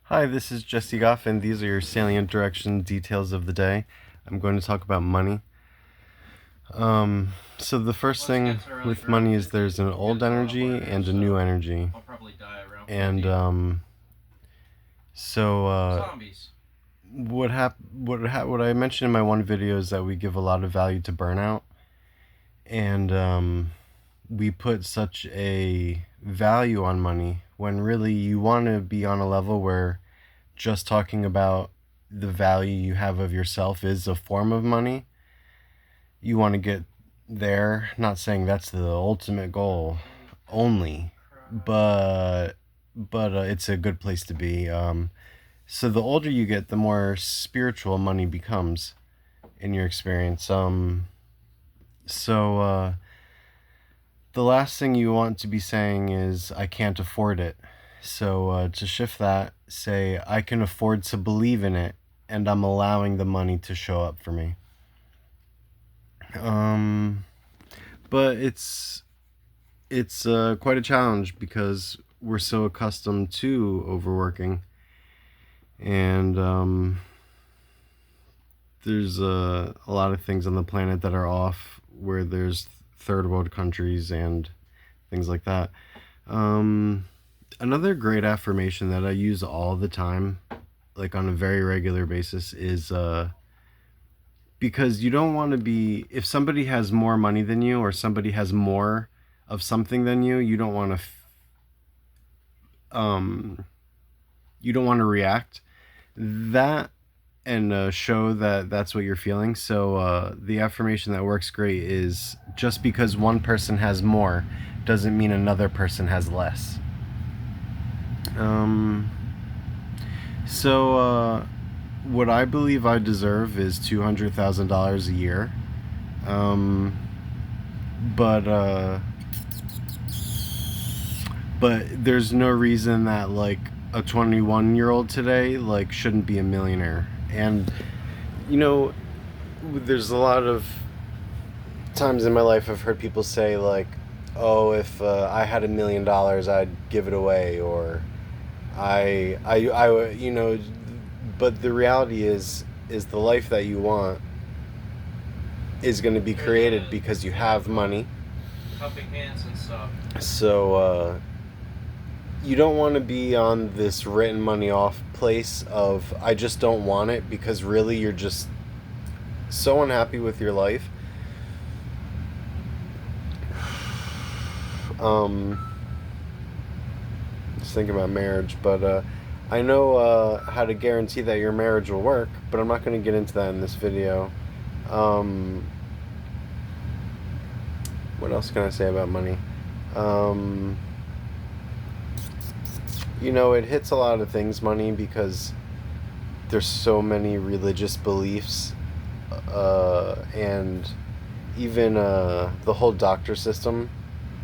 Hi, this is Jesse Goff, and these are your salient direction details of the day. I'm going to talk about money. So the first thing with money is there's an old energy and a new energy, and so what I mentioned in my one video is that we give a lot of value to burnout, and we put such a value on money when really you want to be on a level where just talking about the value you have of yourself is a form of money. You want to get there, not saying that's the ultimate goal only, but it's a good place to be. So the older you get, the more spiritual money becomes in your experience. So the last thing you want to be saying is I can't afford it. So to shift that, say I can afford to believe in it, and I'm allowing the money to show up for me. But it's quite a challenge because we're so accustomed to overworking, and there's a lot of things on the planet that are off where there's third world countries and things like that. Another great affirmation that I use all the time, like on a very regular basis, is because you don't want to be, if somebody has more money than you or somebody has more of something than you don't want to you don't want to react that and show that that's what you're feeling. So the affirmation that works great is just because one person has more doesn't mean another person has less. So what I believe I deserve is $200,000 a year. But there's no reason that like a 21-year-old today like shouldn't be a millionaire. And you know, there's a lot of times in my life I've heard people say like, "Oh, if I had $1 million, I'd give it away," or you know. But the reality is the life that you want is going to be created because you have money. Helping hands and stuff. So you don't want to be on this written money off place of I just don't want it, because really you're just so unhappy with your life. Just thinking about marriage, but I know how to guarantee that your marriage will work, but I'm not going to get into that in this video. What else can I say about money? You know, it hits a lot of things, money, because there's so many religious beliefs, and even the whole doctor system.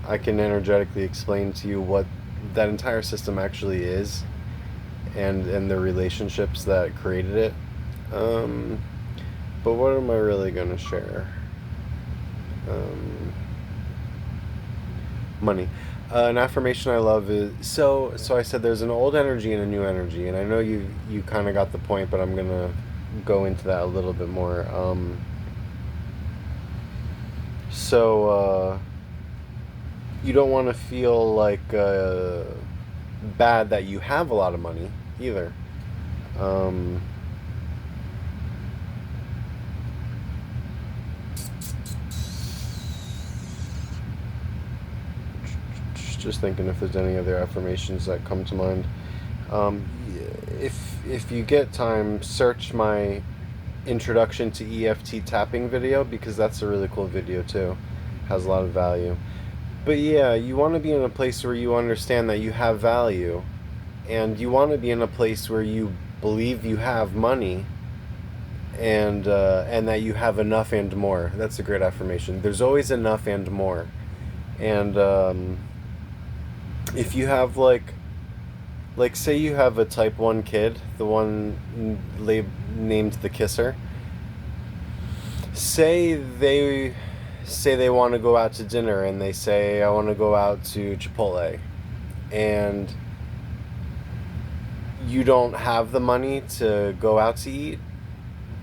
I can energetically explain to you what that entire system actually is, and the relationships that created it. But what am I really going to share? Money. An affirmation I love is so I said there's an old energy and a new energy, and I know you kind of got the point, but I'm gonna go into that a little bit more. So you don't want to feel like bad that you have a lot of money either. Um, just thinking if there's any other affirmations that come to mind. Um, if you get time, search my introduction to EFT tapping video, because that's a really cool video too. Has a lot of value. But yeah, you want to be in a place where you understand that you have value, and you want to be in a place where you believe you have money, and that you have enough and more. That's a great affirmation. There's always enough and more. And if you have like say you have a type 1 kid, the one named the kisser. Say they want to go out to dinner, and they say I want to go out to Chipotle, and you don't have the money to go out to eat.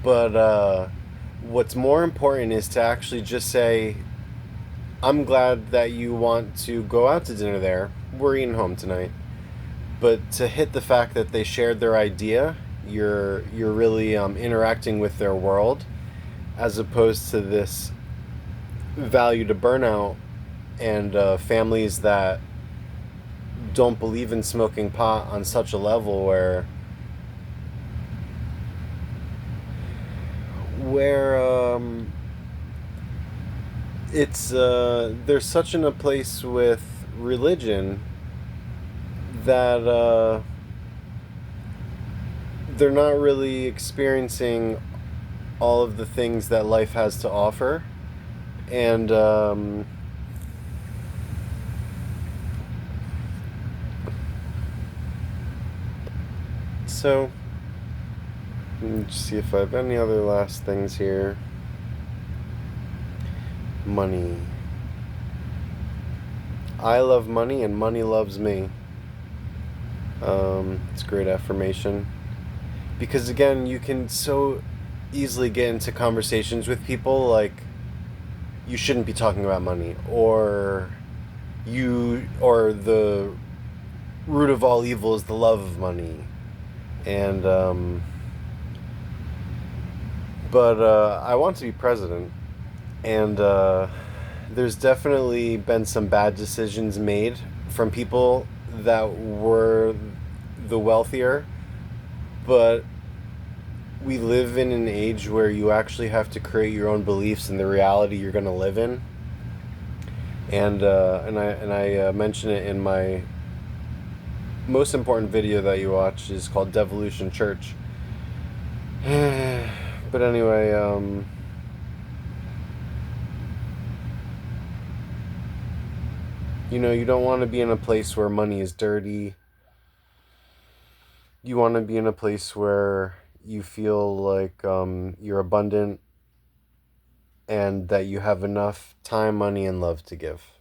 But what's more important is to actually just say, I'm glad that you want to go out to dinner there. We're eating home tonight. But to hit the fact that they shared their idea, you're really interacting with their world, as opposed to this value to burnout and families that don't believe in smoking pot on such a level where it's they're such in a place with religion that they're not really experiencing all of the things that life has to offer. And so, let me just see if I have any other last things here. Money. I love money and money loves me. It's a great affirmation. Because again, you can so easily get into conversations with people like, you shouldn't be talking about money, or the root of all evil is the love of money. And but I want to be president, and there's definitely been some bad decisions made from people that were the wealthier, but we live in an age where you actually have to create your own beliefs in the reality you're going to live in. And I mention it in my most important video that you watch, is called Devolution Church. But anyway, you don't want to be in a place where money is dirty. You want to be in a place where you feel like you're abundant and that you have enough time, money, and love to give.